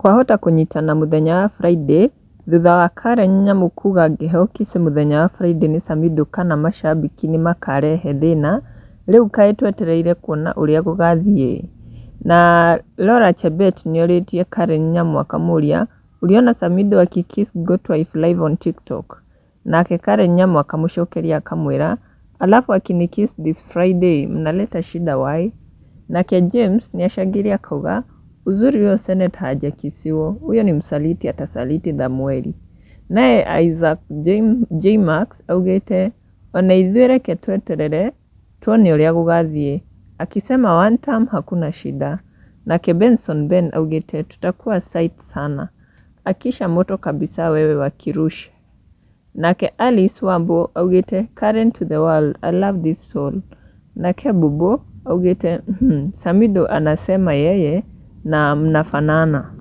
kwahota kũnyitana mũthenya wa Friday thutha wa Karen Nyamu kuga ngĩheo Kisii mũthenya wa Friday nĩ Samidoh kana macambĩki nĩ makarehe thĩna. Rĩu kaĩ twetereire kuona ũrĩa gũgathiĩ. Na Laura Chebet nĩorĩtie Karen Nyamu akamũria, uliona Samidoh akikiss Goat Wife live on TikTok? Nake Karen Nyamu akamũcokeria akamwĩra, alafu akinikiss this Friday mnaleta shida why? Nake James niachangiria akauga, uzuri huyo Senate hajakisiwa, huyo ni msaliti, atasaliti Thamweri. Naye Isaac J. Max augete, ona ithuĩ reke tweterere tuone ũrĩa gũgathiĩ, akisema one term hakuna shida. Nake Benson Ben augete, tutakuwa site sana, akisha moto kabisa wewe wa Kirusha. Nake Alice Wambo augete, Karen to the world, I love this soul. Nake Bubo augete, Samidoh anasema yeye na mnafanana.